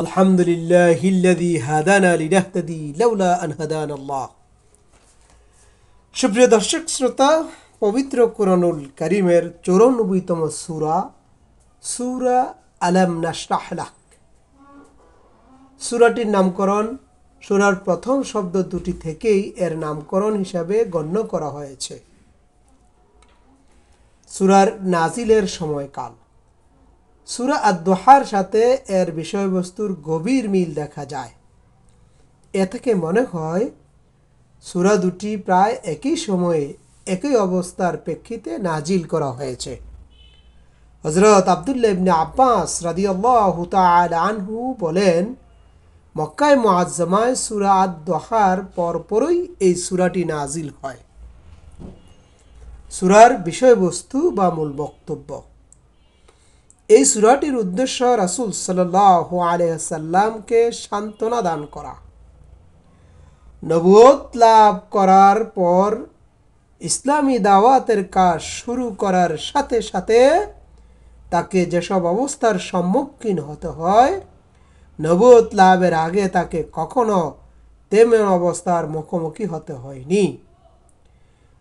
আলহামদুলিল্লাহিল্লাযী হাদানা লিনাহতাদি লাউলা আন হাদানাল্লাহ। সুপ্রিয় দর্শক শ্রোতা, পবিত্র কুরআনুল কারীমের ৯৪তম সূরা আলাম নাশরাহ লাক। সূরাটির নামকরণ সূরার প্রথম শব্দ দুটি থেকেই এর নামকরণ হিসাবে গণ্য করা হয়েছে। সূরার নাজিলের সময়কাল। সূরা আদ-দুহার সাথে এর বিষয়বস্তুর গভীর মিল দেখা যায়। এ থেকে মনে হয় সূরা দুটি প্রায় একই সময়ে একই অবস্থার প্রেক্ষিতে নাজিল করা হয়েছে। হযরত আব্দুল্লাহ ইবনে আব্বাস রাদিয়াল্লাহু তাআলা আনহু বলেন, মক্কায় মুআজ্জামায় সূরা আদ-দুহার পরপরই এই সূরাটি নাজিল হয়। সূরার বিষয়বস্তু বা মূল বক্তব্য। এই সূরাটির উদ্দেশ্য রাসূল সাল্লাল্লাহু আলাইহি ওয়াসাল্লামকে সান্ত্বনা দান করা। নবুয়ত লাভ করার পর ইসলামী দাওয়াতের কাজ শুরু করার সাথে সাথে তাকে যেসব অবস্থার সম্মুখীন হতে হয়, নবুয়ত লাভের আগে তাকে কখনো তেমন অবস্থার মুখোমুখি হতে হয়নি।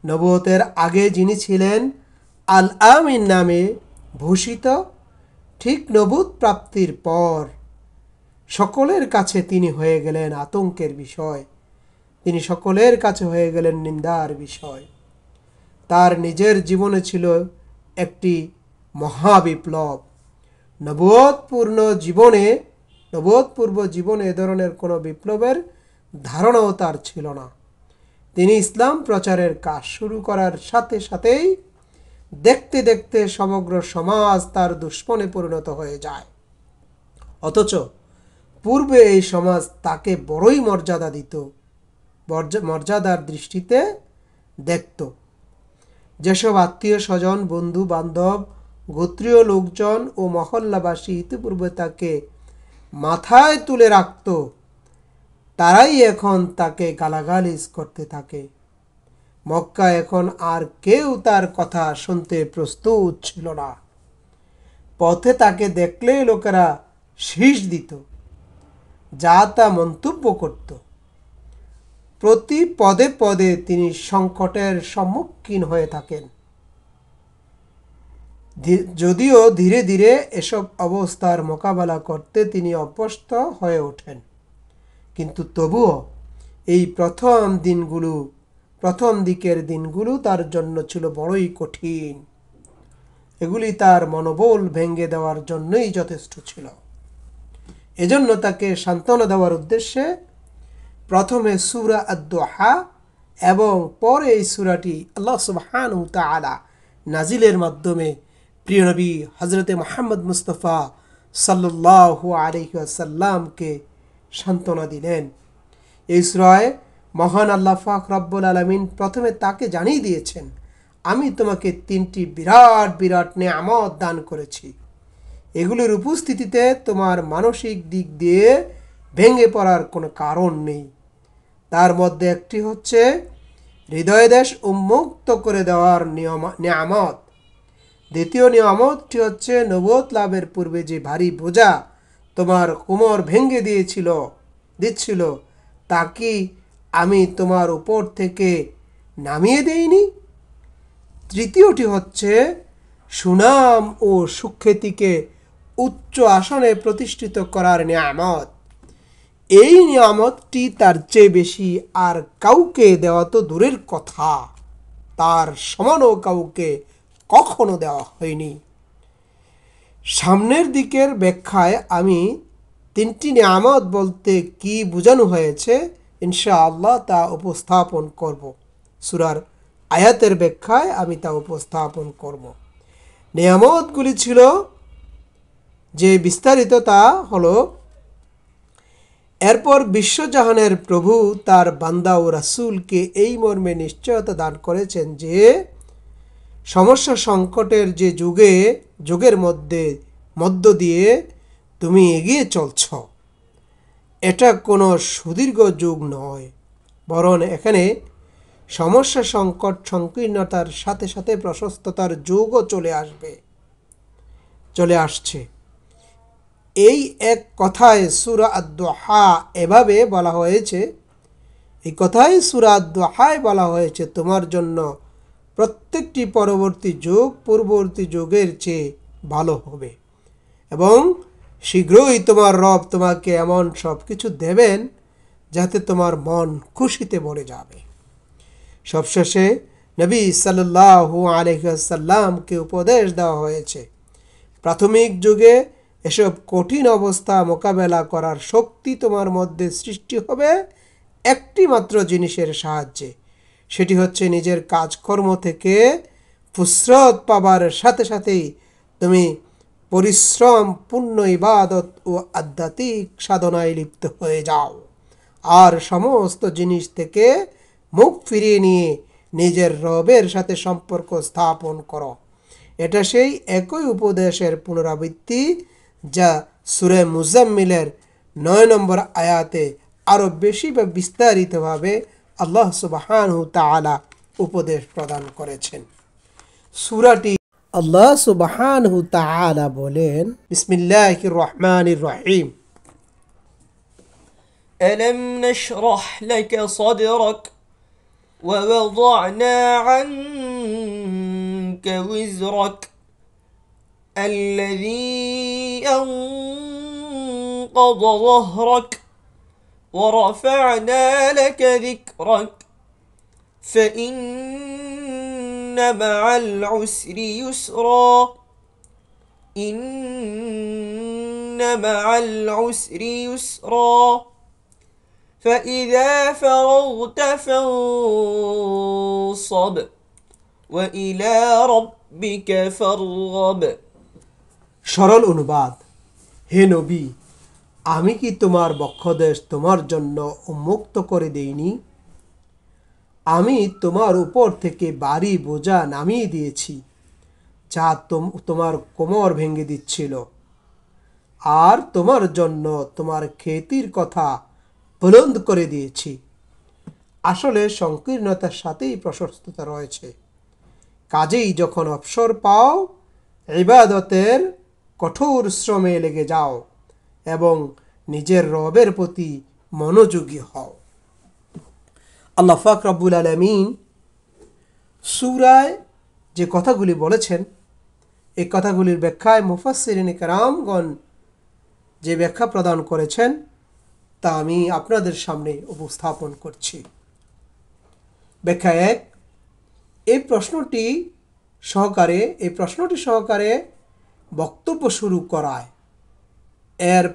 নবুয়তের আগে যিনি ছিলেন আল আমিন নামে ভূষিত, ঠিক নবুয়ত প্রাপ্তির পর সকলের কাছে তিনি হয়ে গেলেন আতঙ্কের বিষয়। তিনি সকলের কাছে হয়ে গেলেন নিন্দার বিষয়। তার নিজের জীবনে ছিল একটি মহাবিপ্লব। নবুয়তপূর্ব জীবনে এ ধরনের কোনো বিপ্লবের ধারণাও তার ছিল না। তিনি ইসলাম প্রচারের কাজ শুরু করার সাথে সাথেই দেখতে দেখতে সমগ্র সমাজ তার দুশমনে পরিণত হয়ে যায়। অথচ পূর্বে এই সমাজ তাকে বড়ই মর্যাদা দিত, মর্যাদার দৃষ্টিতে দেখত। যেসব আত্মীয় স্বজন, বন্ধু বান্ধব, গোত্রীয় লোকজন ও মহল্লাবাসী ইতিপূর্বে তাকে মাথায় তুলে রাখত, তারাই এখন তাকে গালাগালিজ করতে থাকে। মক্কা এখন আর কেউ তার কথা শুনতে প্রস্তুত ছিল না। পথে তাকে দেখলেই লোকেরা শীষ দিত, যা তা মন্তব্য করত। প্রতি পদে পদে তিনি সংকটের সম্মুখীন হয়ে থাকেন। যদিও ধীরে ধীরে এসব অবস্থার মোকাবেলা করতে তিনি অভ্যস্ত হয়ে ওঠেন, কিন্তু তবুও এই প্রথম দিকের দিনগুলো তার জন্য ছিল বড়ই কঠিন। এগুলি তার মনোবল ভেঙে দেওয়ার জন্যই যথেষ্ট ছিল। এজন্য তাকে সান্ত্বনা দেওয়ার উদ্দেশ্যে প্রথমে সূরা আদ-দুহা এবং পরে এই সূরাটি আল্লাহ সুবহানাহু ওয়া তাআলা নাজিলের মাধ্যমে প্রিয় নবী হযরতে মুহাম্মদ মুস্তাফা সাল্লাল্লাহু আলাইহি ওয়াসাল্লামকে সান্ত্বনা দিলেন। এই সূরায় মহান আল্লাহ পাক রব্বুল আলামিন প্রথমে তাকে জানিয়ে দিয়েছেন, আমি তোমাকে 3টি বিরাট বিরাট নেয়ামত দান করেছি। এগুলির উপস্থিতিতে তোমার মানসিক দিক দিয়ে ভেঙে পড়ার কোনো কারণ নেই। তার মধ্যে একটি হচ্ছে হৃদয় দেশ উন্মুক্ত করে দেওয়ার নেয়ামত। দ্বিতীয় নিয়ামতটি হচ্ছে নবুয়ত লাভের পূর্বে যে ভারী বোঝা তোমার কোমর ভেঙে দিচ্ছিল, তা কি আমি তোমার উপর থেকে নামিয়ে দেইনি? তৃতীয়টি হচ্ছে সুনাম ও সুখ্যাতিকে উচ্চ আসনে প্রতিষ্ঠিত করার নিয়ামত। এই নিয়ামতটি তার চেয়ে বেশি আর কাউকে দেওয়া তো দূরের কথা, তার সমানও কাউকে কখনো দেওয়া হয়নি। সামনের দিকের ব্যাখ্যায় আমি 3টি নিয়ামত বলতে কি বোঝানো হয়েছে ইনশাআল্লাহ তা উপস্থাপন করব। সূরার আয়াতের ব্যাখ্যায় আমি তা উপস্থাপন করব। নিয়ামতগুলি ছিল যে বিস্তারিত তা হলো, এরপর বিশ্বজাহানের প্রভু তার বান্দা ও রাসূলকে এই মর্মে নিশ্চয়তা দান করেছেন যে সমস্যা সংকটের যে যুগের মধ্য দিয়ে তুমি এগিয়ে চলছ, এটা কোনো সুদীর্ঘ যুগ নয়, বরং এখানে সমস্যা সংকট সংকীর্ণতার সাথে সাথে প্রশস্ততার যুগও চলে আসছে। এই এক কথায় সূরা আদ-দুহা এভাবে বলা হয়েছে, এই কথাই সূরা আদ-দুহায় বলা হয়েছে তোমার জন্য প্রত্যেকটি পরবর্তী যুগ পূর্ববর্তী যুগের চেয়ে ভালো হবে এবং শীঘ্রই তোমার রব তোমাকে এমন সব কিছু দেবেন যাতে তোমার মন খুশিতে ভরে যাবে। সবশেষে নবী সাল্লাল্লাহু আলাইহি ওয়াসাল্লামকে উপদেশ দেওয়া হয়েছে প্রাথমিক যুগে এসব কঠিন অবস্থা মোকাবেলা করার শক্তি তোমার মধ্যে সৃষ্টি হবে একটি মাত্র জিনিসের সাহায্যে, সেটি হচ্ছে নিজের কাজকর্ম থেকে ফুসরত পাবার সাথে সাথেই তুমি পরিশ্রম পূর্ণ ইবাদত ও আধ্যাত্মিক সাধনায় লিপ্ত হয়ে যাও আর সমস্ত জিনিস থেকে মুখ ফিরিয়ে নিয়ে নিজের রবের সাথে সম্পর্ক স্থাপন করো। এটা সেই একই উপদেশের পুনরাবৃত্তি যা সূরা মুজাম্মিলের 9 নম্বর আয়াতে আরও বেশি বা বিস্তারিতভাবে আল্লাহ সুবহানাহু তাআলা উপদেশ প্রদান করেছেন। সূরাটি আল্লাহ সুবহানাহু তাআলা বলেন, বিসমিল্লাহির রহমানির রহিম, ألم نشرح لك صدرك ووضعنا عنك وزرك الذي أنقض ظهرك ورفعنا لك ذكرك فإن مع العسر يسرا إن مع العسر يسرا فإذا فرغت فانصب وإلى ربك فارغب। সরল অনুবাদ, হে নবী, আমি কি তোমার বক্ষদেশ তোমার জন্য উন্মুক্ত করে দেইনি? আমি তোমার উপর থেকে ভারী বোঝা নামিয়ে দিয়েছি যা তোমার কোমর ভেঙে দিচ্ছিল, আর তোমার জন্য তোমার খ্যাতির কথা বুলন্দ করে দিয়েছি। আসলে সংকীর্ণতার সাথেই প্রশস্ততা রয়েছে, কাজেই যখন অবসর পাও ইবাদতের কঠোর শ্রমে লেগে যাও এবং নিজের রবের প্রতি মনোযোগী হও। আল্লাহ পাক রব্বুল আলামিন সূরায় যে কথাগুলি বলেছেন, এই কথাগুলির ব্যাখ্যায় মুফাসসিরিন কেরামগণ যে ব্যাখ্যা প্রদান করেছেন তা আমি আপনাদের সামনে উপস্থাপন করছি। ব্যাখ্যা 1, এই প্রশ্নটি সহকারে বক্তব্য শুরু করায় এর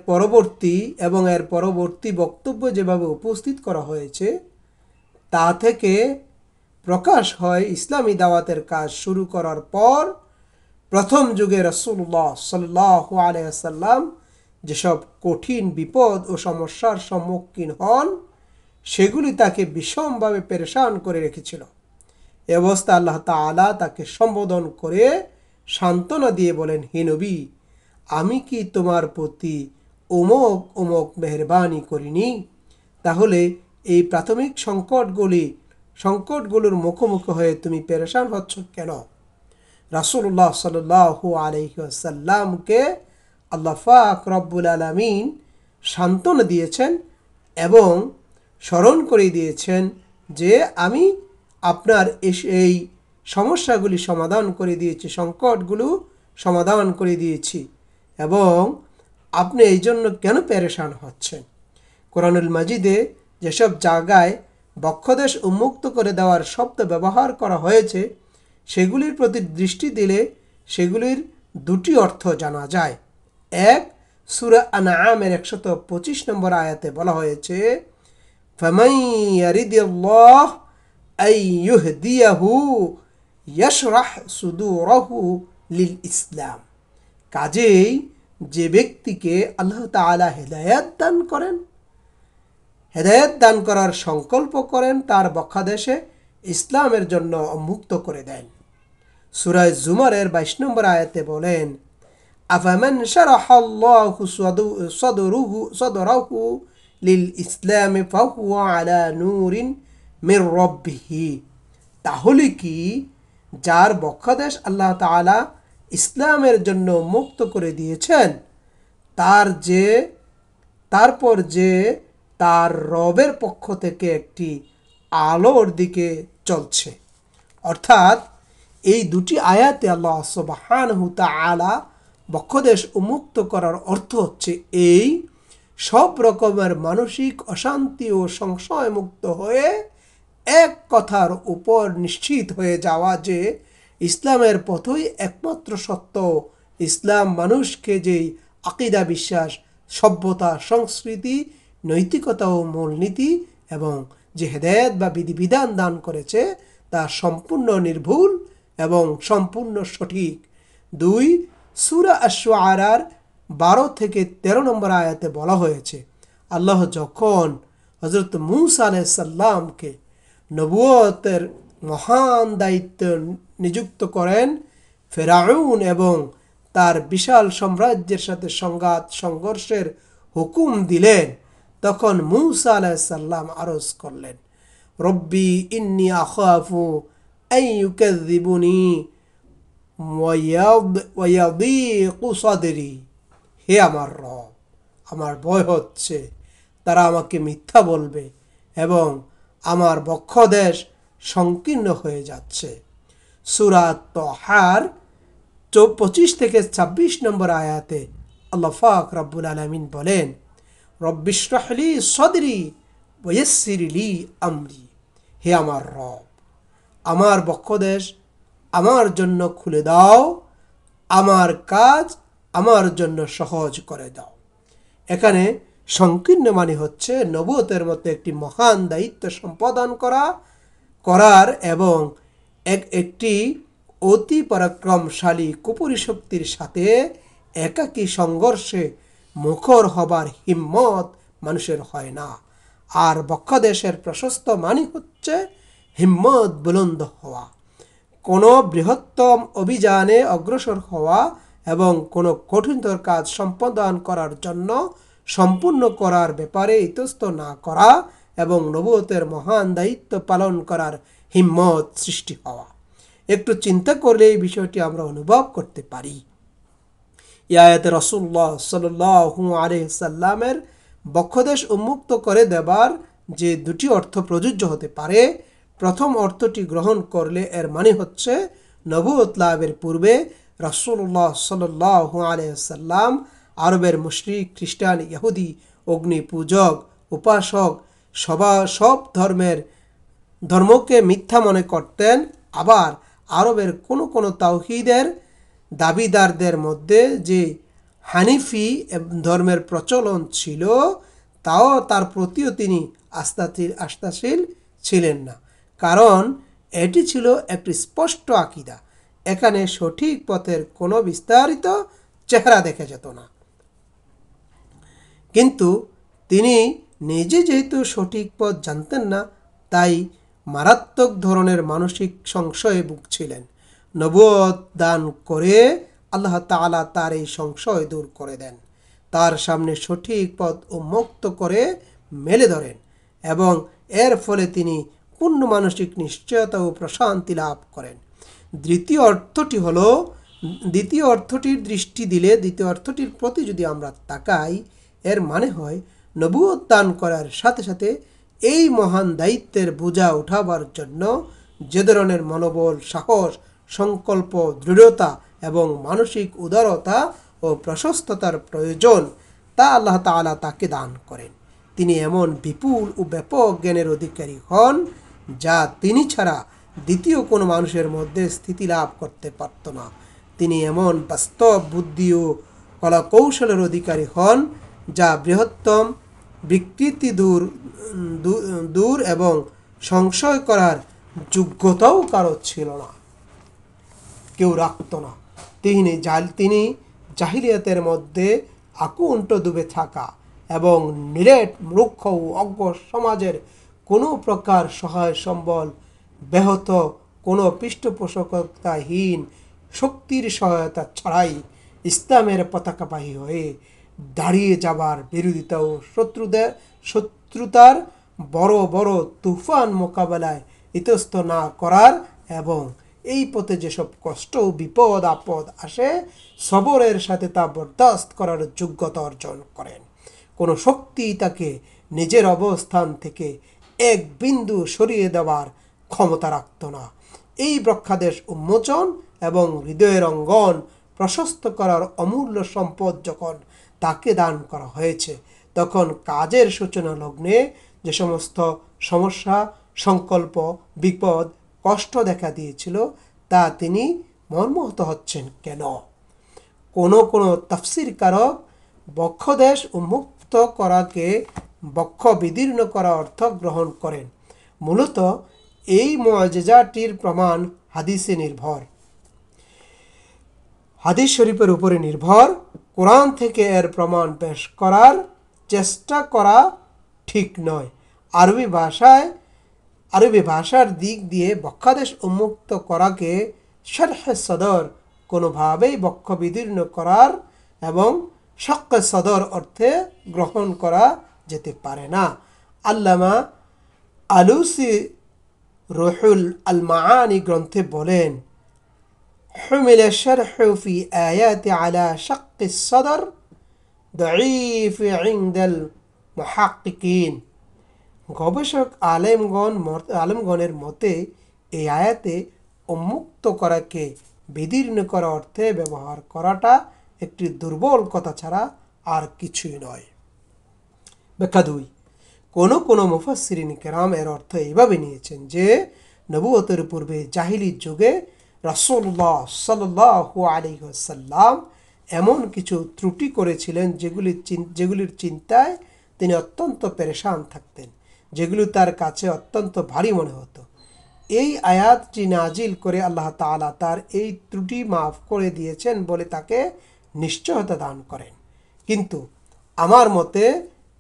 পরবর্তী বক্তব্য যেভাবে উপস্থিত করা হয়েছে তা থেকে প্রকাশ হয় ইসলামী দাওয়াতের কাজ শুরু করার পর প্রথম যুগে রাসূলুল্লাহ সাল্লাল্লাহু আলাইহি ওয়াসাল্লাম যেসব কঠিন বিপদ ও সমস্যার সম্মুখীন হন সেগুলি তাকে ভীষণভাবে পেরেশান করে রেখেছিল। এ অবস্থা আল্লাহ তাআলা তাকে সম্বোধন করে সান্ত্বনা দিয়ে বলেন, হে নবী, আমি কি তোমার প্রতি অমুক মেহেরবানি করিনি? তাহলে এই প্রাথমিক সংকটগুলোর মুখোমুখি হয়ে তুমি পেরেশান হচ্ছ কেন? রাসূলুল্লাহ সাল্লাল্লাহু আলাইহি ওয়াসাল্লামকে আল্লাহ পাক রব্বুল আলামিন সান্ত্বনা দিয়েছেন এবং স্মরণ করে দিয়েছেন যে আমি আপনার এই সমস্যাগুলি সমাধান করে দিয়েছি, সংকটগুলো সমাধান করে দিয়েছি এবং আপনি এই জন্য কেন পেরেশান হচ্ছেন? কোরআনুল মাজিদে যেসব জায়গায় বক্ষদেশ উন্মুক্ত করে দেওয়ার শব্দ ব্যবহার করা হয়েছে সেগুলির প্রতি দৃষ্টি দিলে সেগুলির দুটি অর্থ জানা যায়। 1, সূরা আনআমের 125 নম্বর আয়াতে বলা হয়েছে, ফামান ইয়ারিদিল্লাহ আন ইহদিয়াহু ইয়াশরাহ সুদুরাহু লিল ইসলাম। কাজেই যে ব্যক্তিকে আল্লাহ তাআলা হেদায়েত দান করার সংকল্প করেন তার বক্ষদেশে ইসলামের জন্য উন্মুক্ত করে দেন। সূরা জুমারের 22 নম্বর আয়াতে বলেন, আফামান শারাহাল্লাহু সাদরাহু লিল ইসলাম ফাহুয়া আলা নূরিন মির রাব্বিহি। তাহলে কি যার বক্ষদেশ আল্লাহ তাআলা ইসলামের জন্য মুক্ত করে দিয়েছেন তারপর যে তার রবের পক্ষ থেকে একটি আলোর দিকে চলছে। অর্থাৎ এই দুটি আয়াতে আল্লাহ সুবহানাহু তাআলা বক্ষদেশ উন্মুক্ত করার অর্থ হচ্ছে এই সব রকমের মানসিক অশান্তি ও সংশয় মুক্ত হয়ে এক কথার উপর নিশ্চিত হয়ে যাওয়া যে ইসলামের পথই একমাত্র সত্য। ইসলাম মানুষকে যেই আকিদা, বিশ্বাস, সভ্যতা, সংস্কৃতি, নৈতিকতা ও মূলনীতি এবং যে হেদায়েত বা বিধিবিধান দান করেছে তা সম্পূর্ণ নির্ভুল এবং সম্পূর্ণ সঠিক। 2 সূরা আশ-শুআরার 12 থেকে 13 নম্বর আয়াতে বলা হয়েছে, আল্লাহ যখন হযরত মূসা আলাইহিস সালামকে নবুয়তের মহান দায়িত্ব নিযুক্ত করেন, ফেরাউন এবং তার বিশাল সাম্রাজ্যের সাথে সংঘর্ষের হুকুম দিলেন, তখন মূসা আলাইহিস সালাম আরজ করলেন, রব্বি ইন্নী আখাফু আন ইউকাযযিবুনি ওয়ায়াদিকু সাদরি। হে আমার রব, আমার ভয় হচ্ছে তারা আমাকে মিথ্যা বলবে এবং আমার বক্ষদেশ সংকীর্ণ হয়ে যাচ্ছে। সূরা তাহার 25 থেকে 26 নম্বর আয়াতে আল্লাহ পাক রব্বুল আলামিন বলেন, রব্বিশরাহ লি সাদরি ওয়াইয়াসসির লি আমরি। হে আমার রব, আমার বক্ষদেশ আমার জন্য খুলে দাও, আমার কাজ আমার জন্য সহজ করে দাও। এখানে সংকীর্ণ মানে হচ্ছে নবুয়তের মতো একটি মহান দায়িত্ব সম্পাদন করার এবং একটি অতি পরাক্রমশালী কুপরিশক্তির সাথে একাকী সংঘর্ষে মুখর হবার হিম্মত মানুষের হয় না। আর বক্ষদেশের প্রশস্ত মানে হচ্ছে হিম্মত বুলন্দ হওয়া, কোনো বৃহত্তম অভিযানে অগ্রসর হওয়া এবং কোনো কঠিনতর কাজ সম্পাদন করার জন্য সম্পূর্ণ করার ব্যাপারে ইতস্ত না করা এবং নবুয়তের মহান দায়িত্ব পালন করার হিম্মত সৃষ্টি হওয়া। একটু চিন্তা করলে এই বিষয়টি আমরা অনুভব করতে পারি। এই আয়াতে রাসূলুল্লাহ সাল্লাল্লাহু আলাইহি সাল্লামের বক্ষদেশ উন্মুক্ত করে দেবার যে দুটি অর্থ প্রযোজ্য হতে পারে, প্রথম অর্থটি গ্রহণ করলে এর মানে হচ্ছে নবুয়ত লাভের পূর্বে রাসূলুল্লাহ সাল্লাল্লাহু আলাইহি সাল্লাম আরবের মুশরিক, খ্রিস্টান, ইহুদি, অগ্নি পূজক, উপাসক সব ধর্মকে মিথ্যা মনে করতেন। আবার আরবের কোনো কোনো তাওহীদের দাবিদারদের মধ্যে যে হানিফি ধর্মের প্রচলন ছিল তার প্রতিও তিনি আস্থাশীল ছিলেন না, কারণ এটি ছিল একটি স্পষ্ট আকীদা। এখানে সঠিক পথের কোনো বিস্তারিত চেহারা দেখা যেত না। কিন্তু তিনি নিজে যেহেতু সঠিক পথ জানতেন না, তাই মারাত্মক ধরনের মানসিক সংশয়ে ভুগছিলেন। নবুয়ত দান করে আল্লাহ তাআলা তার এই সংশয় দূর করে দেন, তার সামনে সঠিক পথ উন্মুক্ত করে মেলে ধরেন এবং এর ফলে তিনি পূর্ণ মানসিক নিশ্চয়তা ও প্রশান্তি লাভ করেন। দ্বিতীয় অর্থটির দৃষ্টি দিলে, দ্বিতীয় অর্থটির প্রতি যদি আমরা তাকাই, এর মানে হয় নবুয়ত দান করার সাথে সাথে এই মহান দায়িত্বের বোঝা উঠাবার জন্য যে ধরনের মনোবল, সাহস, সংকল্প, দৃঢ়তা এবং মানসিক উদারতা ও প্রশস্ততার প্রয়োজন তা আল্লাহ তাআলা তাকে দান করেন। তিনি এমন বিপুল ও ব্যাপক জ্ঞানের অধিকারী হন যা তিনি ছাড়া দ্বিতীয় কোনো মানুষের মধ্যে স্থিতি লাভ করতে পারত না। তিনি এমন বাস্তব বুদ্ধি ও কলাকৌশলের অধিকারী হন যা বৃহত্তম বিকৃতি দূর এবং সংশয় করার যোগ্যতাও কারো ছিল না, কেউ রাখত না। তিনি জাহিলিয়াতের মধ্যে আকুণ্ঠ ডুবে থাকা এবং নিরেট, মূর্খ ও অজ্ঞ সমাজের কোনো প্রকার সহায় সম্বল ব্যাহত, কোনো পৃষ্ঠপোষকতাহীন শক্তির সহায়তা ছাড়াই ইসলামের পতাকাবাহী হয়ে দাঁড়িয়ে যাবার বিরোধিতা ও শত্রুতার বড় বড় তুফান মোকাবেলায় ইতস্ত না করার এবং এই পথে যেসব কষ্ট বিপদ আপদ আসে সবরের সাথে তা বরদাস্ত করার যোগ্যতা অর্জন করেন। কোনো শক্তি তাকে নিজের অবস্থান থেকে এক বিন্দু সরিয়ে দেওয়ার ক্ষমতা রাখত না। এই ব্রক্ষাদেশ উন্মোচন এবং হৃদয়ের অঙ্গন প্রশস্ত করার অমূল্য সম্পদ যখন তাকে দান করা হয়েছে, তখন কাজের সূচনা লগ্নে যে সমস্ত সমস্যা, সংকল্প, বিপদ, কষ্ট দেখা দিয়েছিল তা তিনি মর্মাহত হচ্ছেন কেন? কোনো তাফসীরকারক বক্ষদেশ উন্মুক্ত করাকে বক্ষ বিদীর্ণ করা অর্থ গ্রহণ করেন। মূলত এই মুআজিজাটির প্রমাণ হাদিসে নির্ভর, হাদিস শরীফের উপরে নির্ভর। কোরআন থেকে এর প্রমাণ পেশ করার চেষ্টা করা ঠিক নয়। আরবি ভাষার দিক দিয়ে বক্ষাদেশ উন্মুক্ত করাকে শরহে সদর কোনোভাবেই বক্ষ বিদীর্ণ করার এবং শক্কে সদর অর্থে গ্রহণ করা যেতে পারে না। আল্লামা আলুসি রুহুল আল মাআনি গ্রন্থে বলেন, حمل الشرح في آيات على شق الصدر ضعيف عند المحققين। গবেষক আলেমগণের মতে এই আয়াতে উন্মুক্ত করাকে বিদীর্ণ করা অর্থে ব্যবহার করাটা একটি দুর্বল কথা ছাড়া আর কিছুই নয়। ব্যাখ্যা 2। কোনো মুফাসসিরিন কেরাম এর অর্থ এইভাবে নিয়েছেন যে নবুয়তের পূর্বে জাহিলি যুগে রাসূলুল্লাহ সাল্লাল্লাহু আলাইহি ওয়াসাল্লাম এমন কিছু ত্রুটি করেছিলেন যেগুলির চিন্তায় তিনি অত্যন্ত পেরেশান থাকতেন, যেগুলো তার কাছে অত্যন্ত ভারী মনে হতো। এই আয়াতটি নাজিল করে আল্লাহ তাআলা তার এই ত্রুটি মাফ করে দিয়েছেন বলে তাকে নিশ্চয়তা দান করেন। কিন্তু আমার মতে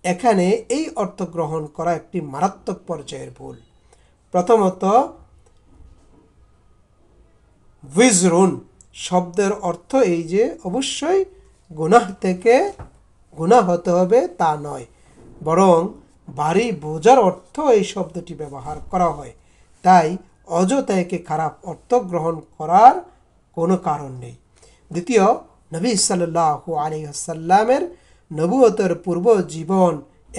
এখানে এই অর্থ গ্রহণ করা একটি মারাত্মক পর্যায়ের ভুল। প্রথমত, উইজরুন শব্দের অর্থ এই যে অবশ্যই গুনাহ থেকে গুনাহ হতে হবে তা নয়, বরং ভারী বোঝার অর্থ এই শব্দটি ব্যবহার করা হয়। তাই অযথা একে খারাপ অর্থ গ্রহণ করার কোনো কারণ নেই। দ্বিতীয়, নবী সাল্লাল্লাহু আলাইহি ওয়াসাল্লামের নবুয়তের পূর্ব জীবন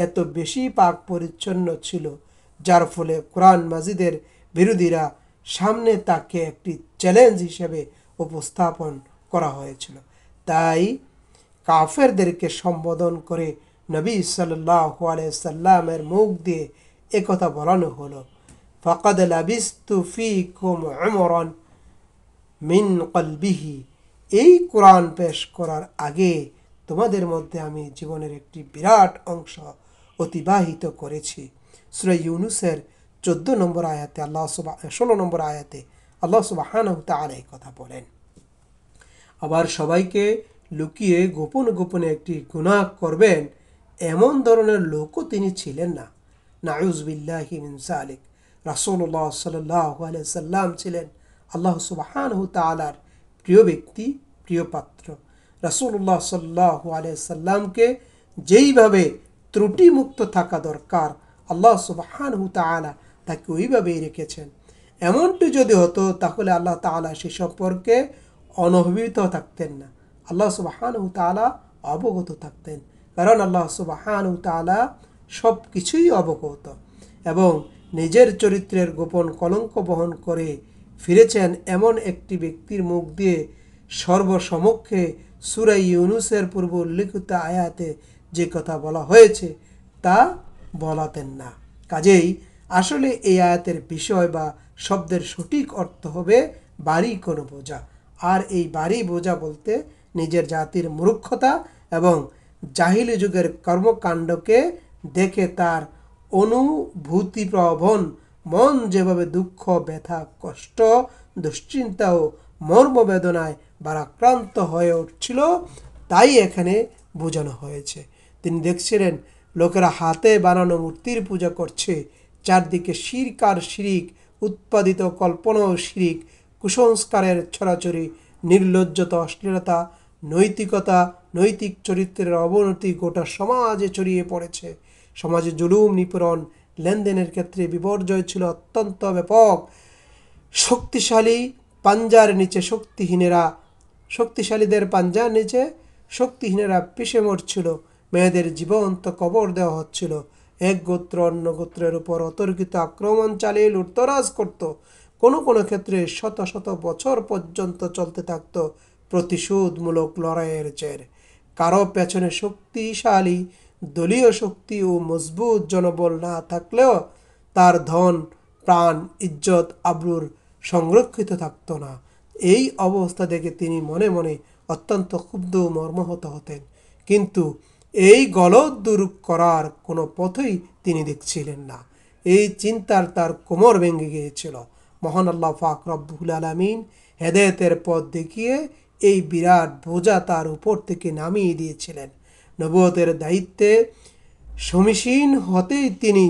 এত বেশি পাক পরিচ্ছন্ন ছিল, যার ফলে কোরআন মাজিদের বিরোধীরা সামনে তাকে একটি চ্যালেঞ্জ হিসেবে উপস্থাপন করা হয়েছিল। তাই কাফেরদেরকে সম্বোধন করে নবী সাল্লাল্লাহু আলাইহি সাল্লামের মুখ দিয়ে একথা বলানো হলো, ফাকাদ লাবিস্তু ফীকুম উমরান মিন কলবিহি। এই কোরআন পেশ করার আগে তোমাদের মধ্যে আমি জীবনের একটি বিরাট অংশ অতিবাহিত করেছি। সূরা ইউনূসের 14 নম্বর আয়াতে 16 নম্বর আয়াতে আল্লাহ সুবহানাহু ওয়া তাআলা এই কথা বলেন। আবার সবাইকে লুকিয়ে গোপনে একটি গুনাহ করবেন এমন ধরনের লোকও তিনি ছিলেন না। নাউযু বিল্লাহি মিন যালিক। রাসূলুল্লাহ সাল্লাল্লাহু আলাইহি সাল্লাম ছিলেন আল্লাহ সুবহানাহু ওয়া তাআলার প্রিয় ব্যক্তি, প্রিয় পাত্র। রাসূলুল্লাহ সাল্লাল্লাহু আলাইহি সাল্লামকে যেইভাবে ত্রুটিমুক্ত থাকা দরকার আল্লাহ সুবহানাহু ওয়া তাআলা তাকে ওইভাবেই রেখেছেন। এমনটি যদি হতো তাহলে আল্লাহ তাআলা সে সম্পর্কে অনভিহিত থাকতেন না, আল্লাহ সুবহানাহু ওয়া তাআলা অবগত থাকতেন। কারণ আল্লাহ সুবহানাহু ওয়া তাআলা সব কিছুই অবগত এবং নিজের চরিত্রের গোপন কলঙ্ক বহন করে ফিরেছেন এমন একটি ব্যক্তির মুখ দিয়ে সর্বসমক্ষে সূরা ইউনূসের পূর্ব উল্লেখিত আয়াতে যে কথা বলা হয়েছে তা বলাতেন না। কাজেই আসলে এই আয়াতের বিষয় বা শব্দের সঠিক অর্থ হবে ভারী কোনো বোঝা। আর এই ভারী বোঝা বলতে নিজের জাতির মূর্খতা এবং জাহিলি যুগের কর্মকাণ্ডকে দেখে তার অনুভূতিপ্রবণ মন যেভাবে দুঃখ, ব্যথা, কষ্ট, দুশ্চিন্তা ও মর্মবেদনায় ভারাক্রান্ত হয়ে উঠছিল তাই এখানে বোঝানো হয়েছে। তিনি দেখছিলেন লোকেরা হাতে বানানো মূর্তির পূজা করছে, চারদিকে শিরক আর শিরিক, উৎপাদিত কল্পনা ও শিরিক, কুসংস্কারের ছড়াছড়ি, নির্লজ্জতা, অশ্লীলতা, নৈতিক চরিত্রের অবনতি গোটা সমাজে ছড়িয়ে পড়েছে। সমাজে জুলুম, নিপীড়ন, লেনদেনের ক্ষেত্রে বিপর্যয় ছিল অত্যন্ত ব্যাপক, শক্তিশালী, পাঞ্জার নিচে শক্তিশালীদের পাঞ্জার নিচে শক্তিহীনেরা পিষে মরছিল, মেয়েদের জীবন্ত কবর দেওয়া হচ্ছিল, এক গোত্র অন্য গোত্রের উপর অতর্কিত আক্রমণ চালিয়ে লুটতরাজ করত। কোনো কোনো ক্ষেত্রে শত শত বছর পর্যন্ত চলতে থাকত প্রতিশোধমূলক লড়াইয়ের জের। কারো পেছনে শক্তিশালী দলীয় শক্তি ও মজবুত জনবল না থাকলেও তার ধন, প্রাণ, ইজ্জত, আবরুর সংরক্ষিত থাকত না। এই অবস্থা দেখে তিনি মনে মনে অত্যন্ত ক্ষুব্ধ ও মর্মাহত হতেন, কিন্তু এই গলদ দূর করার কোনো পথই তিনি দেখছিলেন না। এই চিন্তার তার কোমর ভেঙে গিয়েছিল। মহান আল্লাহ পাক রব্বুল আলামিন হেদায়েতের পথ দেখিয়ে এই বিরাট বোঝা তার উপর থেকে নামিয়ে দিয়েছিলেন। নবুয়তের দায়িত্বে সমীচীন হতেই তিনি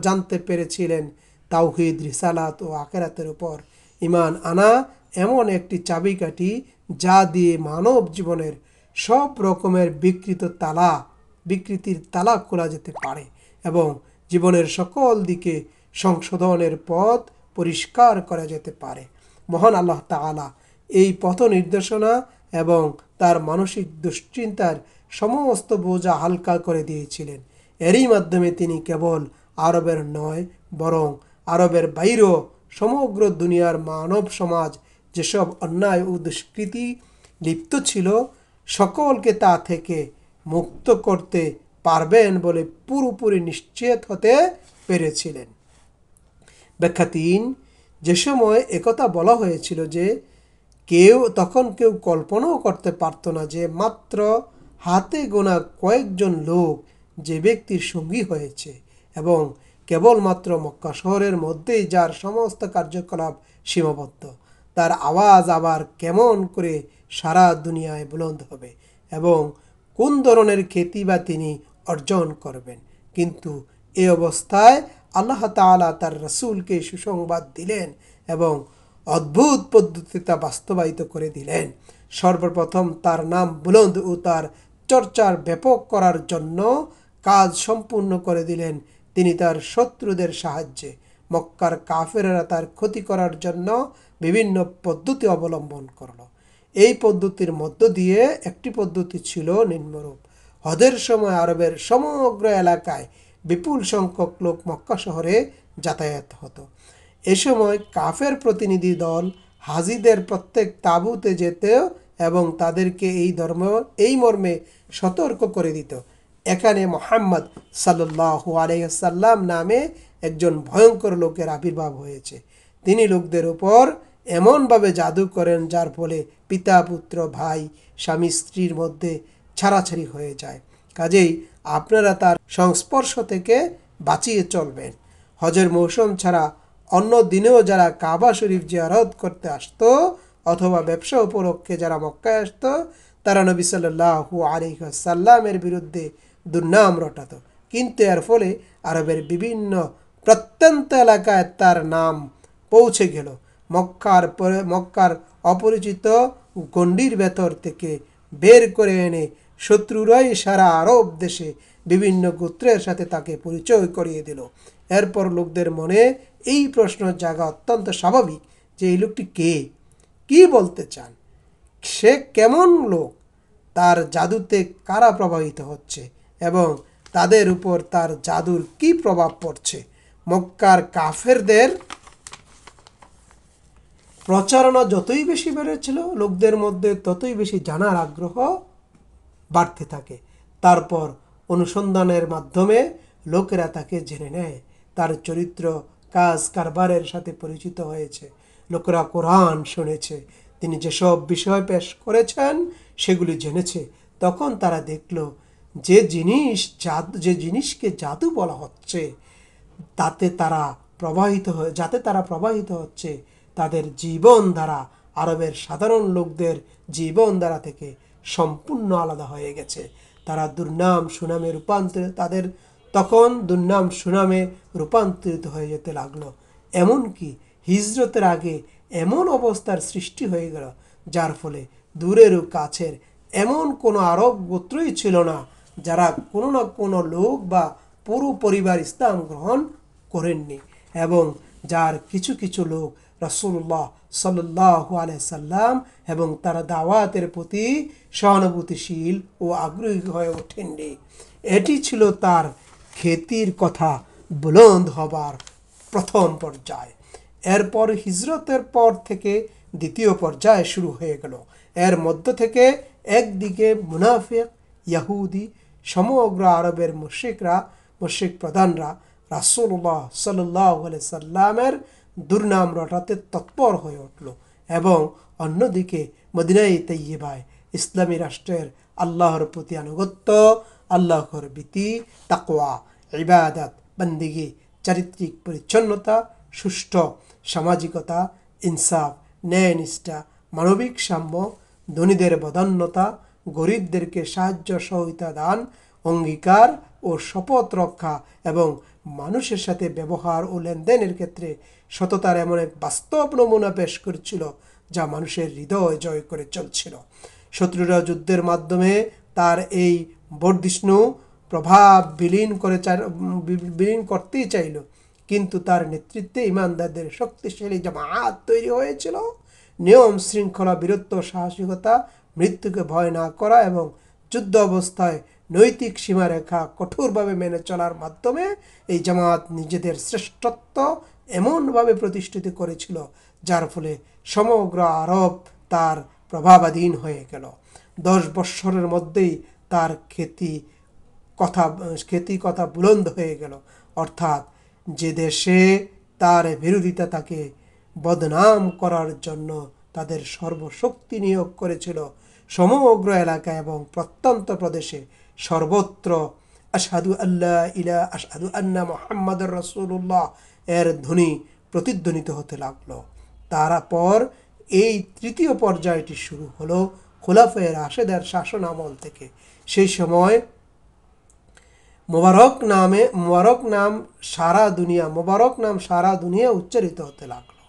জানতে পেরেছিলেন তাওহীদ, রিসালাত ও আখিরাতের উপর ঈমান আনা এমন একটি চাবিকাঠি যা দিয়ে মানব জীবনের সব রকমের বিকৃতির তালা খোলা যেতে পারে এবং জীবনের সকল দিকে সংশোধনের পথ পরিষ্কার করা যেতে পারে। মহান আল্লাহ তাআলা এই পথ নির্দেশনা এবং তার মানসিক দুশ্চিন্তার সমস্ত বোঝা হালকা করে দিয়েছিলেন। এরই মাধ্যমে তিনি কেবল আরবের নয়, বরং আরবের বাইরেও সমগ্র দুনিয়ার মানব সমাজ যেসব অন্যায় ও দুষ্কৃতি লিপ্ত ছিল সকলকে তা থেকে মুক্ত করতে পারবেন বলে পুরোপুরি নিশ্চিত হতে পেরেছিলেন। ব্যাখ্যা ৩। যে সময় একথা বলা হয়েছিল যে তখন কেউ কল্পনাও করতে পারত না যে মাত্র হাতে গোনা কয়েকজন লোক যে ব্যক্তির সঙ্গী হয়েছে এবং কেবলমাত্র মক্কা শহরের মধ্যেই যার সমস্ত কার্যকলাপ সীমাবদ্ধ, তার আওয়াজ আবার কেমন করে সারা দুনিয়ায় বুলন্দ হবে এবং কোন ধরনের খ্যাতি বা তিনি অর্জন করবেন। কিন্তু এই অবস্থায় আল্লাহ তাআলা তার রাসূলকে সুসংবাদ দিলেন এবং অদ্ভুত পদ্ধতিতে তা বাস্তবায়িত করে দিলেন। সর্বপ্রথম তার নাম বুলন্দ ও তার চর্চার ব্যাপক করার জন্য কাজ সম্পূর্ণ করে দিলেন তিনি তার শত্রুদের সাহায্যে। মক্কার কাফেররা তার ক্ষতি করার জন্য বিভিন্ন পদ্ধতি অবলম্বন করল। এই পদ্ধতির মধ্য দিয়ে একটি পদ্ধতি ছিল নিম্নরূপ। হজের সময় আরবের সমগ্র এলাকায় বিপুল সংখ্যক লোক মক্কা শহরে যাতায়াত হতো। এ সময় কাফের প্রতিনিধি দল হাজিদের প্রত্যেক তাঁবুতে যেত এবং তাদেরকে এই মর্মে সতর্ক করে দিত, এখানে মুহাম্মদ সাল্লাল্লাহু আলাইহি ওয়াসাল্লাম নামে একজন ভয়ঙ্কর লোকের আবির্ভাব হয়েছে। তিনি লোকদের উপর এমনভাবে জাদু করেন যার ফলে পিতা, পুত্র, ভাই, স্বামী, স্ত্রীর মধ্যে ছাড়াছাড়ি হয়ে যায়। কাজেই আপনারা তার সংস্পর্শ থেকে বাঁচিয়ে চলবেন। হজের মৌসুম ছাড়া অন্য দিনেও যারা কাবা শরীফ জিয়ারত করতে আসতো অথবা ব্যবসা উপলক্ষে যারা মক্কায় আসতো তারা নবী সাল্লাল্লাহু আলাইহি ওয়াসাল্লামের বিরুদ্ধে দুর্নাম রটাতো, কিন্তু এর ফলে আরবের বিভিন্ন প্রত্যন্ত এলাকায় তার নাম পৌঁছে গেল। মক্কার অপরিচিত গণ্ডির ভেতর থেকে বের করে এনে শত্রুরাই সারা আরব দেশে বিভিন্ন গোত্রের সাথে তাকে পরিচয় করিয়ে দিল। এরপর লোকদের মনে এই প্রশ্ন জাগা অত্যন্ত স্বাভাবিক যে এই লোকটি কে, কি বলতে চান, সে কেমন লোক, তার জাদুতে কারা প্রভাবিত হচ্ছে এবং তাদের উপর তার জাদুর কি প্রভাব পড়ছে। মক্কার কাফেরদের প্রচারণা যতই বেশি বেড়েছিল লোকদের মধ্যে ততই বেশি জানার আগ্রহ বাড়তে থাকে। তারপর অনুসন্ধানের মাধ্যমে লোকেরা তাকে জেনে নেয়, তার চরিত্র, কাজ কারবারের সাথে পরিচিত হয়েছে। লোকেরা কোরআন শুনেছে, তিনি যেসব বিষয় পেশ করেছেন সেগুলি জেনেছে। তখন তারা দেখল যে জিনিসকে জাদু বলা হচ্ছে যাতে তারা প্রবাহিত হচ্ছে তাদের জীবনধারা আরবের সাধারণ লোকদের জীবনধারা থেকে সম্পূর্ণ আলাদা হয়ে গেছে। তারা দুর্নাম সুনামে রূপান্তরিত হয়ে যেতে লাগলো। এমনকি হিজরতের আগে এমন অবস্থার সৃষ্টি হয়ে গেল যার ফলে দূরের ও কাছের এমন কোনো আরব গোত্রই ছিল না যারা কোনো না কোনো লোক বা পুরো পরিবার ইসলাম গ্রহণ করেননি এবং যার কিছু কিছু লোক রাসূলুল্লাহ সাল্লাল্লাহু আলাইহি সাল্লাম এবং তার দাওয়াতের প্রতি সহানুভূতিশীল ও আগ্রহী হয়ে ওঠেননি। এটি ছিল তার খ্যাতির কথা বুলন্দ হবার প্রথম পর্যায়। এরপর হিজরতের পর থেকে দ্বিতীয় পর্যায় শুরু হয়ে গেল। এর মধ্য থেকে একদিকে মুনাফিক, ইয়াহুদি, সমগ্র আরবের মুশরিক প্রধানরা রাসূলুল্লাহ সাল্লাল্লাহু আলাইহি সাল্লামের দুর্নাম রটাতে তৎপর হয়ে উঠল এবং অন্যদিকে মদিনায়ে তাইয়্যিবায় ইসলামী রাষ্ট্রের আল্লাহর প্রতি আনুগত্য, আল্লাহর ভীতি, তাকওয়া, ইবাদত, বন্দেগী, চারিত্রিক পরিচ্ছন্নতা, সুষ্ঠু সামাজিকতা, ইনসাফ, ন্যায়নিষ্ঠা, মানবিক সাম্য, ধনীদের বদান্যতা, গরিবদেরকে সাহায্য সহযোগিতা দান, অঙ্গীকার ও শপথ রক্ষা এবং মানুষের সাথে ব্যবহার ও লেনদেনের ক্ষেত্রে সততার এমন এক বাস্তব নমুনা পেশ করেছিল যা মানুষের হৃদয় জয় করে চলছিল। শত্রুরা যুদ্ধের মাধ্যমে তার এই বর্ধিষ্ণু প্রভাব বিলীন করতেই চাইল, কিন্তু তার নেতৃত্বে ইমানদারদের শক্তিশালী জামায়াত তৈরি হয়েছিল। নিয়ম শৃঙ্খলা, বীরত্ব, সাহসিকতা, মৃত্যুকে ভয় না করা এবং যুদ্ধ অবস্থায় নৈতিক সীমারেখা কঠোরভাবে মেনে চলার মাধ্যমে এই জামাত নিজেদের শ্রেষ্ঠত্ব এমনভাবে প্রতিষ্ঠিত করেছিল যার ফলে সমগ্র আরব তার প্রভাবাধীন হয়ে গেল। 10 বৎসরের মধ্যেই তার খ্যাতি কথা বুলন্দ হয়ে গেল। অর্থাৎ যে দেশে তার বিরোধিতা তাকে বদনাম করার জন্য তাদের সর্বশক্তি নিয়োগ করেছিল, সমগ্র এলাকা এবং প্রত্যন্ত প্রদেশে সর্বত্র আশহাদু আন্না মুহাম্মাদুর রাসূলুল্লাহ এর ধ্বনি প্রতিধ্বনিত হতে লাগলো। তারপর এই তৃতীয় পর্যায়টি শুরু হলো খুলাফায়ে রাশেদের শাসন আমল থেকে। সেই সময় মোবারক নাম সারা দুনিয়া উচ্চারিত হতে লাগলো।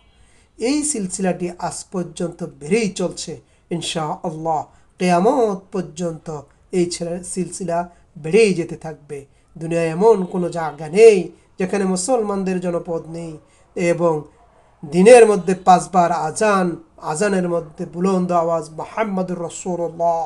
এই সিলসিলাটি আজ পর্যন্ত বেড়েই চলছে ইনশাআল্লাহ। কিয়ামত পর্যন্ত এই সিলসিলা বেড়েই যেতে থাকবে। দুনিয়ায় এমন কোনো জায়গা নেই যেখানে মুসলমানদের জনপদ নেই এবং দিনের মধ্যে 5 বার আজানের মধ্যে বুলন্দ আওয়াজ মুহাম্মাদুর রাসূলুল্লাহ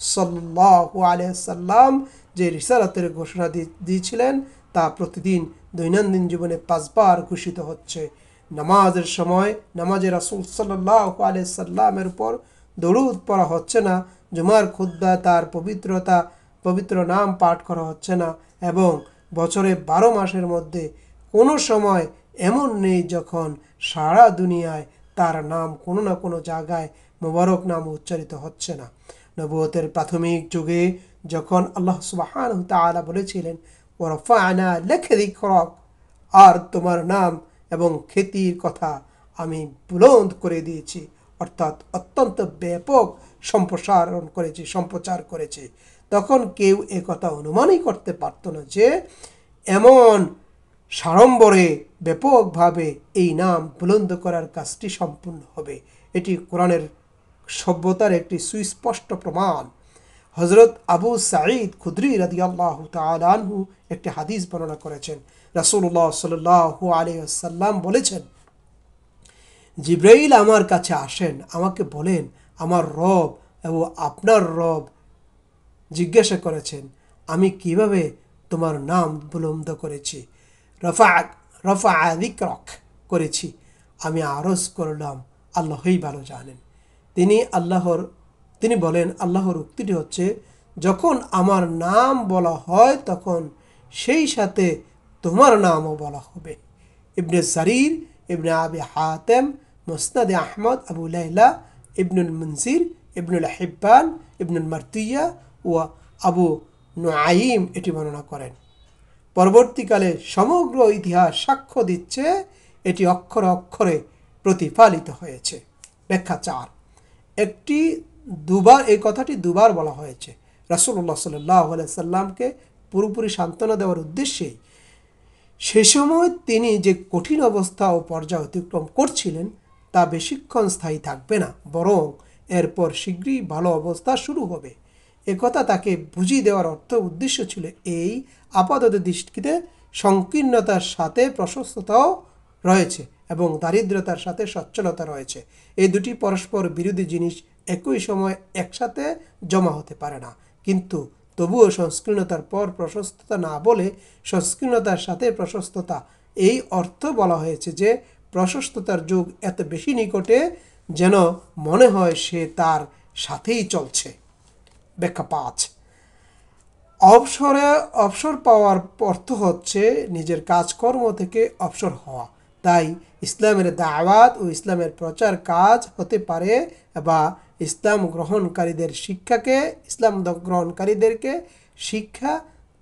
সাল্লাল্লাহু আলাইহি সাল্লাম যে রিসালাতের ঘোষণা দিয়েছিলেন তা প্রতিদিন দৈনন্দিন জীবনে 5 বার ঘোষিত হচ্ছে। নামাজের সময় নামাজে রাসূল সাল্লাল্লাহু আলাইহি সাল্লামের উপর দরুদ পড়া হচ্ছে না, জুমার খুতবা তার পবিত্র নাম পাঠ করা হচ্ছে না এবং বছরে 12 মাসের মধ্যে কোনো সময় এমন নেই যখন সারা দুনিয়ায় তার নাম কোনো না কোনো জায়গায় মোবারক নাম উচ্চারিত হচ্ছে না। নবুয়তের প্রাথমিক যুগে যখন আল্লাহ সুবহানাহু ওয়া তাআলা বলেছিলেন ওয়া রাফা'না লাকা যিকরাক, আর তোমার নাম এবং খ্যাতির কথা আমি বুলন্দ করে দিয়েছি, অর্থাৎ অত্যন্ত ব্যাপক সম্প্রচার করেছি, তখন কেউ একথা অনুমানই করতে পারত না যে এমন সাড়ম্বরে ব্যাপকভাবে এই নাম বুলন্দ করার কাজটি সম্পূর্ণ হবে। এটি কোরআনের সভ্যতার একটি সুস্পষ্ট প্রমাণ। হযরত আবু সাঈদ খুদরি রাদিয়াল্লাহু তাআলা আনহু একটি হাদিস বর্ণনা করেছেন। রাসূলুল্লাহ সাল্লাল্লাহু আলাইহি ওয়াসাল্লাম বলেছেন, জিবরাইল আমার কাছে আসেন, আমাকে বলেন আমার রব এবং আপনার রব জিজ্ঞাসা করেছেন আমি কিভাবে তোমার নাম বুলন্দ করেছি। রফা যিকরাক করেছি। আমি আরজ করলাম আল্লাহই ভালো জানেন। তিনি বলেন আল্লাহর উক্তিটি হচ্ছে, যখন আমার নাম বলা হয় তখন সেই সাথে তোমার নামও বলা হবে। ইবনে জারির, ইবনে আবি হাতেম, মুসনাদে আহমদ, আবু লাইলা, ইবনুল মুনজির, ইবনুল হিব্বান, ইবনুল মারতুইয়া ও আবু নুআইম এটি বর্ণনা করেন। পরবর্তীকালে সমগ্র ইতিহাস সাক্ষ্য দিচ্ছে এটি অক্ষরে অক্ষরে প্রতিপালিত হয়েছে। ব্যাখ্যা 4। এই কথাটি দুবার বলা হয়েছে। রাসূলুল্লাহ সাল্লাল্লাহু আলাইহি সাল্লামকে পুরোপুরি সান্ত্বনা দেওয়ার উদ্দেশ্যেই। সে সময় তিনি যে কঠিন অবস্থা ও পর্যায় অতিক্রম করছিলেন তা বেশিক্ষণ স্থায়ী থাকবে না, বরং এরপর শীঘ্রই ভালো অবস্থা শুরু হবে। একথা তাকে বুঝিয়ে দেওয়ার উদ্দেশ্য ছিল এই। আপাতত দৃষ্টিতে সংকীর্ণতার সাথে প্রশস্ততাও রয়েছে, এবং দারিদ্রতার সাথে সচ্ছলতা রয়েছে। এই দুটি পরস্পর বিরোধী জিনিস একই সময় একসাথে জমা হতে পারে না। কিন্তু তবুও সংকীর্ণতার পর প্রশস্ততা না বলে সংকীর্ণতার সাথে প্রশস্ততা, এই অর্থ বলা হয়েছে যে প্রশস্ততার যুগ এত বেশি নিকটে যেন মনে হয় সে তার সাথেই চলছে। ব্যাখ্যা 5। অবসর পাওয়ার অর্থ হচ্ছে নিজের কাজকর্ম থেকে অবসর হওয়া। তাই ইসলামের দাওয়াত ও ইসলামের প্রচার কাজ হতে পারে, বা ইসলাম গ্রহণকারীদেরকে শিক্ষা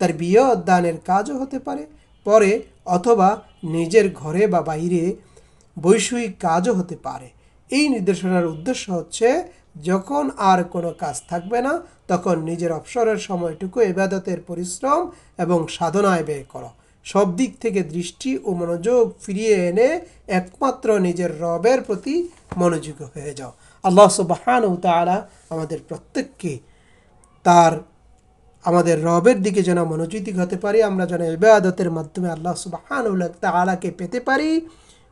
তারবিয়ত দানের কাজও হতে পারে পরে, অথবা নিজের ঘরে বা বাইরে বৈষয়িক কাজও হতে পারে। এই নির্দেশনার উদ্দেশ্য হচ্ছে যখন আর কোনো কাজ থাকবে না তখন নিজের অবসরের সময়টুকু ইবাদতের পরিশ্রম এবং সাধনায় ব্যয় করো। সব দিক থেকে দৃষ্টি ও মনোযোগ ফিরিয়ে এনে একমাত্র নিজের রবের প্রতি মনোযোগী হয়ে যাও। আল্লাহ সুবহানাহু ওয়া তাআলা আমাদের প্রত্যেককে আমাদের রবের দিকে যেন মনোযোগী হতে পারি, আমরা যেন ইবাদতের মাধ্যমে আল্লাহ সুবহানাহু ওয়া তাআলাকে পেতে পারি,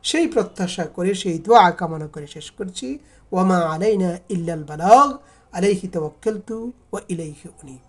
সেই প্রত্যাশা করে, সেই দোয়া কামনা করে শেষ করছি। ওয়ামা আলাইনা ইল্লাল বালাগ, আলাইহি তাওয়াক্কালতু ওয়া ইলাইহি উনীব।